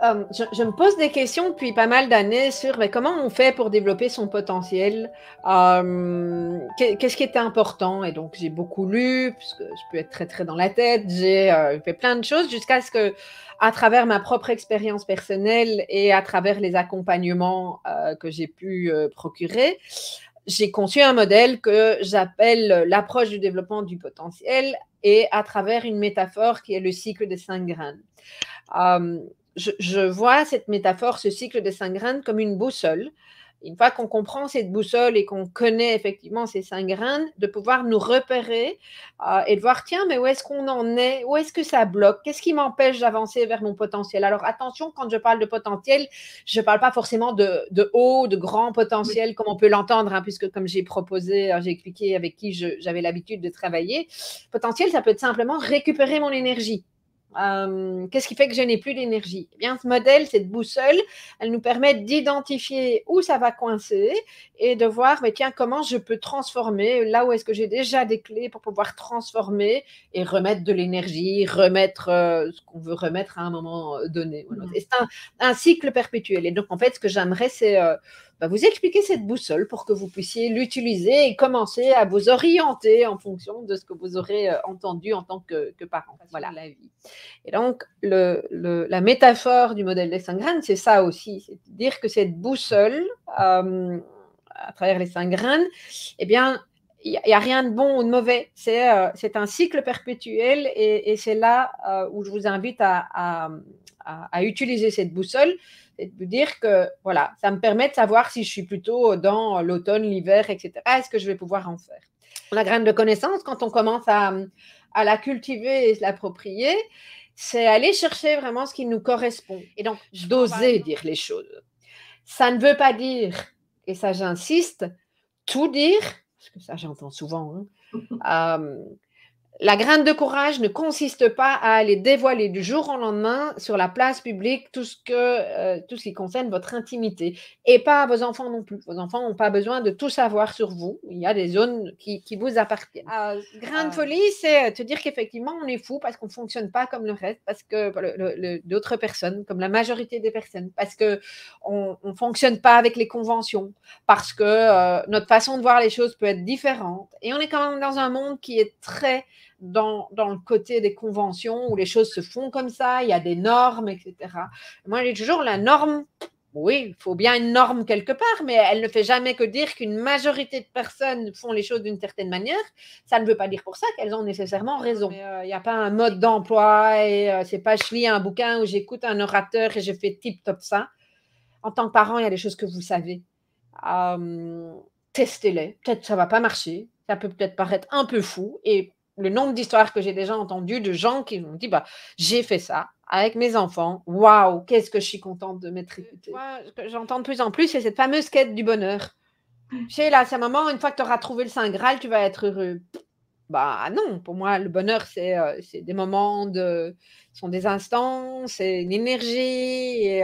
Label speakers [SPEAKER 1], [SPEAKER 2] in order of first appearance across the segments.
[SPEAKER 1] Je me pose des questions depuis pas mal d'années sur mais comment on fait pour développer son potentiel. Qu'est-ce qui était important? Et donc, j'ai beaucoup lu, puisque je peux être très, très dans la tête. J'ai fait plein de choses jusqu'à ce que, à travers ma propre expérience personnelle et à travers les accompagnements que j'ai pu procurer, j'ai conçu un modèle que j'appelle l'approche du développement du potentiel et à travers une métaphore qui est le cycle des 5 graines. Euh, je vois cette métaphore, ce cycle des 5 graines, comme une boussole. Une fois qu'on comprend cette boussole et qu'on connaît effectivement ces 5 graines, de pouvoir nous repérer et de voir, tiens, mais où est-ce qu'on en est? Où est-ce que ça bloque? Qu'est-ce qui m'empêche d'avancer vers mon potentiel? Alors attention, quand je parle de potentiel, je ne parle pas forcément de haut, de grand potentiel, comme on peut l'entendre, hein, puisque comme j'ai proposé, j'ai expliqué avec qui j'avais l'habitude de travailler. Potentiel, ça peut être simplement récupérer mon énergie. Qu'est-ce qui fait que je n'ai plus d'énergie? Eh bien, ce modèle, cette boussole, elle nous permet d'identifier où ça va coincer et de voir, mais tiens, comment je peux transformer, là où est-ce que j'ai déjà des clés pour pouvoir transformer et remettre de l'énergie, remettre ce qu'on veut remettre à un moment donné. Voilà. Et c'est un cycle perpétuel. Et donc, en fait, ce que j'aimerais, c'est vous expliquer cette boussole pour que vous puissiez l'utiliser et commencer à vous orienter en fonction de ce que vous aurez entendu en tant que parent. Voilà la vie. Et donc, la métaphore du modèle des 5 graines, c'est ça aussi. C'est dire que cette boussole, à travers les 5 graines, eh bien, il n'y a rien de bon ou de mauvais. C'est un cycle perpétuel et c'est là où je vous invite à utiliser cette boussole et de vous dire que voilà, ça me permet de savoir si je suis plutôt dans l'automne, l'hiver, etc. Est-ce que je vais pouvoir en faire? La graine de connaissance, quand on commence à la cultiver et se l'approprier, c'est aller chercher vraiment ce qui nous correspond. Et donc, d'oser dire les choses. Ça ne veut pas dire, et ça j'insiste, tout dire, parce que ça j'entends souvent, hein, la graine de courage ne consiste pas à aller dévoiler du jour au lendemain sur la place publique tout ce qui concerne votre intimité. Et pas à vos enfants non plus. Vos enfants n'ont pas besoin de tout savoir sur vous. Il y a des zones qui vous appartiennent. Grain de folie, c'est te dire qu'effectivement, on est fou parce qu'on ne fonctionne pas comme le reste, parce que d'autres personnes, comme la majorité des personnes, parce qu'on ne fonctionne pas avec les conventions, parce que notre façon de voir les choses peut être différente. Et on est quand même dans un monde qui est très dans le côté des conventions où les choses se font comme ça, il y a des normes, etc. Moi, je dis toujours, la norme, oui, il faut bien une norme quelque part, mais elle ne fait jamais que dire qu'une majorité de personnes font les choses d'une certaine manière. Ça ne veut pas dire pour ça qu'elles ont nécessairement raison. Il n'y a pas un mode d'emploi et c'est pas je lis un bouquin où j'écoute un orateur et je fais tip-top ça. En tant que parent, il y a des choses que vous savez. Testez-les. Peut-être ça va pas marcher. Ça peut peut-être paraître un peu fou. Et le nombre d'histoires que j'ai déjà entendues de gens qui m'ont dit j'ai fait ça avec mes enfants. Waouh, qu'est-ce que je suis contente de m'être écoutée. Ce que j'entends de plus en plus, c'est cette fameuse quête du bonheur. Tu sais, là, c'est un moment, une fois que tu auras trouvé le Saint Graal, tu vas être heureux. Bah non, pour moi, le bonheur, c'est des moments sont des instants, c'est une énergie. Et,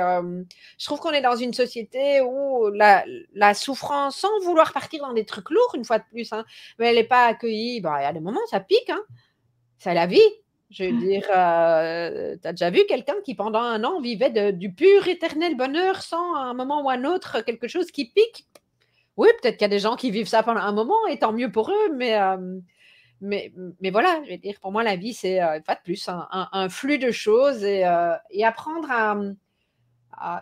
[SPEAKER 1] je trouve qu'on est dans une société où la souffrance, sans vouloir partir dans des trucs lourds, une fois de plus, hein, mais elle n'est pas accueillie. Bah, il y a des moments, ça pique, hein. C'est la vie. Je veux dire, tu as déjà vu quelqu'un qui, pendant un an, vivait du pur éternel bonheur sans, à un moment ou à un autre, quelque chose qui pique? Oui, peut-être qu'il y a des gens qui vivent ça pendant un moment, et tant mieux pour eux, mais voilà, je veux dire, pour moi, la vie, c'est pas de plus, un flux de choses et apprendre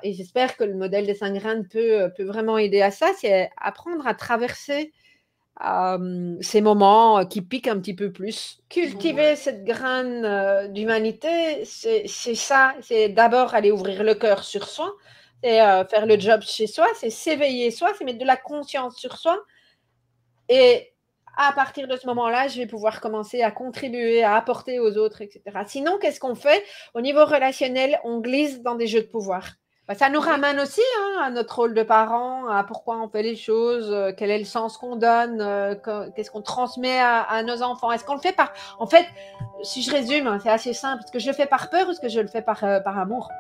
[SPEAKER 1] et j'espère que le modèle des 5 graines peut vraiment aider à ça, c'est apprendre à traverser ces moments qui piquent un petit peu plus. Cultiver cette graine d'humanité, c'est ça, c'est d'abord aller ouvrir le cœur sur soi, c'est faire le job chez soi, c'est s'éveiller soi, c'est mettre de la conscience sur soi et à partir de ce moment-là, je vais pouvoir commencer à contribuer, à apporter aux autres, etc. Sinon, qu'est-ce qu'on fait? Au niveau relationnel, on glisse dans des jeux de pouvoir. Ça nous ramène aussi à notre rôle de parent, à pourquoi on fait les choses, quel est le sens qu'on donne, qu'est-ce qu'on transmet à nos enfants. Est-ce qu'on le fait par... En fait, si je résume, c'est assez simple. Est-ce que je le fais par peur ou est-ce que je le fais par amour?